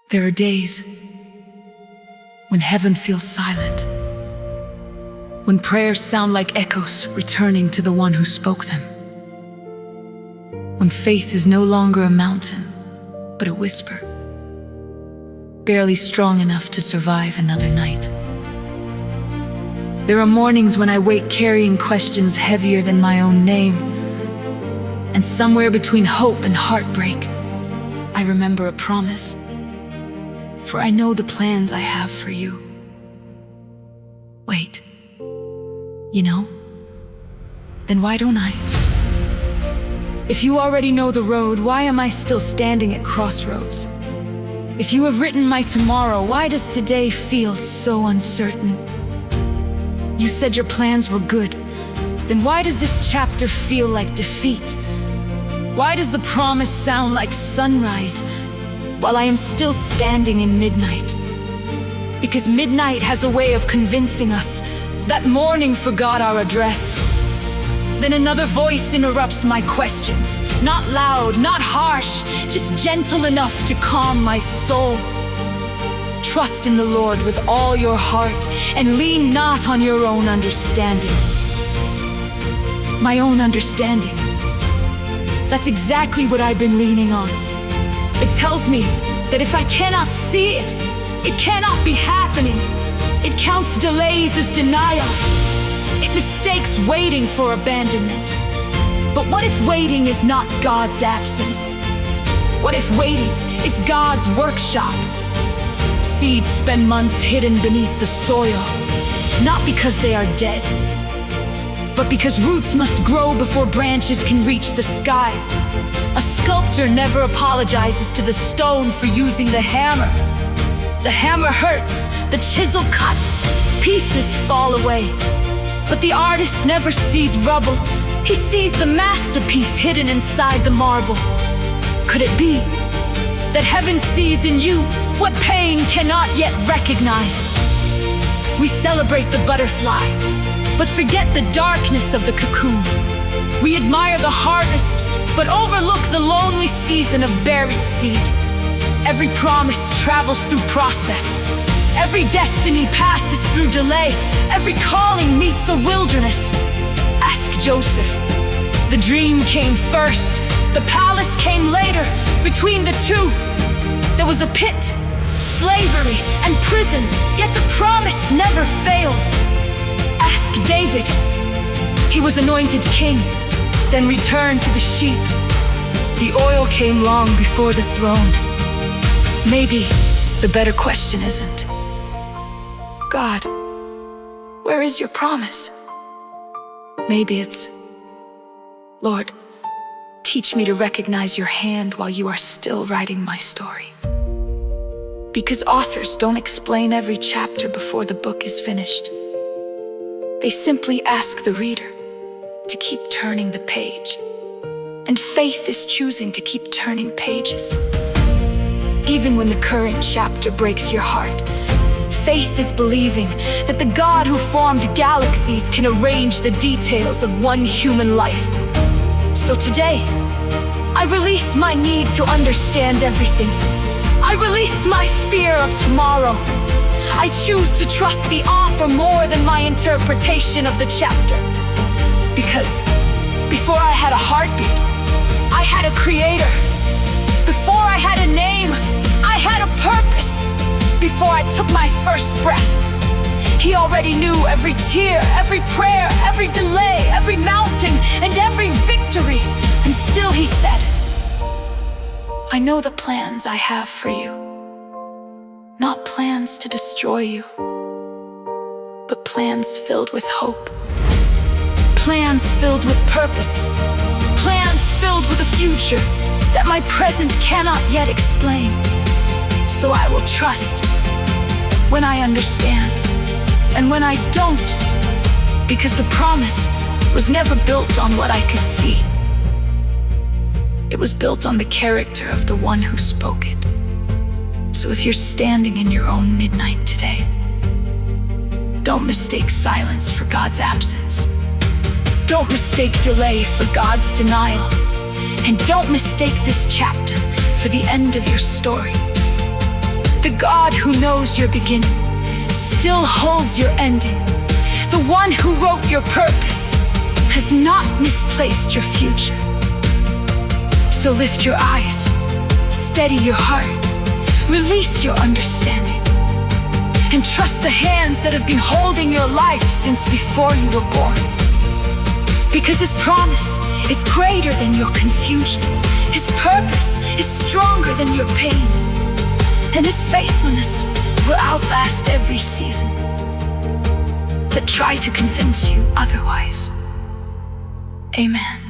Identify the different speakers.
Speaker 1: There are days when heaven feels silent, when prayers sound like echoes returning to the one who spoke them, when faith is no longer a mountain, but a whisper, barely strong enough to survive another night. There are mornings when I wake carrying questions heavier than my own name, and somewhere between hope and heartbreak, I remember a promise. For I know the plans I have for you. Wait, you know? Then why don't I? If you already know the road, why am I still standing at crossroads? If you have written my tomorrow, why does today feel so uncertain? You said your plans were good, then why does this chapter feel like defeat? Why does the promise sound like sunrise, while I am still standing in midnight? Because midnight has a way of convincing us that morning forgot our address. Then another voice interrupts my questions, not loud, not harsh, just gentle enough to calm my soul. Trust in the Lord with all your heart, and lean not on your own understanding. My own understanding. That's exactly what I've been leaning on. It tells me that if I cannot see it, it cannot be happening. It counts delays as denials. It mistakes waiting for abandonment. But what if waiting is not God's absence? What if waiting is God's workshop? Seeds spend months hidden beneath the soil, not because they are dead, but because roots must grow before branches can reach the sky. A sculptor never apologizes to the stone for using the hammer. The hammer hurts, the chisel cuts, pieces fall away. But the artist never sees rubble. He sees the masterpiece hidden inside the marble. Could it be that heaven sees in you what pain cannot yet recognize? We celebrate the butterfly, but forget the darkness of the cocoon. We admire the harvest, but overlook the lonely season of buried seed. Every promise travels through process. Every destiny passes through delay. Every calling meets a wilderness. Ask Joseph. The dream came first. The palace came later. Between the two, there was a pit, slavery, and prison, yet the promise never failed. Ask David. He was anointed king, then returned to the sheep. The oil came long before the throne. Maybe the better question isn't, God, where is your promise? Maybe it's, Lord, teach me to recognize your hand while you are still writing my story. Because authors don't explain every chapter before the book is finished. They simply ask the reader to keep turning the page. And faith is choosing to keep turning pages. Even when the current chapter breaks your heart, faith is believing that the God who formed galaxies can arrange the details of one human life. So today, I release my need to understand everything. I release my fear of tomorrow. I choose to trust the author more than my interpretation of the chapter. Because before I had a heartbeat, I had a creator. Before I had a name, I had a purpose. Before I took my first breath, he already knew every tear, every prayer, every delay, every mountain, and every victory. And still he said, I know the plans I have for you. Not plans to destroy you, but plans filled with hope. Plans filled with purpose. Plans filled with a future that my present cannot yet explain. So I will trust when I understand and when I don't, because the promise was never built on what I could see. It was built on the character of the one who spoke it. So if you're standing in your own midnight today, don't mistake silence for God's absence. Don't mistake delay for God's denial. And don't mistake this chapter for the end of your story. The God who knows your beginning still holds your ending. The one who wrote your purpose has not misplaced your future. So lift your eyes, steady your heart, release your understanding, and trust the hands that have been holding your life since before you were born. Because His promise is greater than your confusion. His purpose is stronger than your pain. And His faithfulness will outlast every season that try to convince you otherwise. Amen.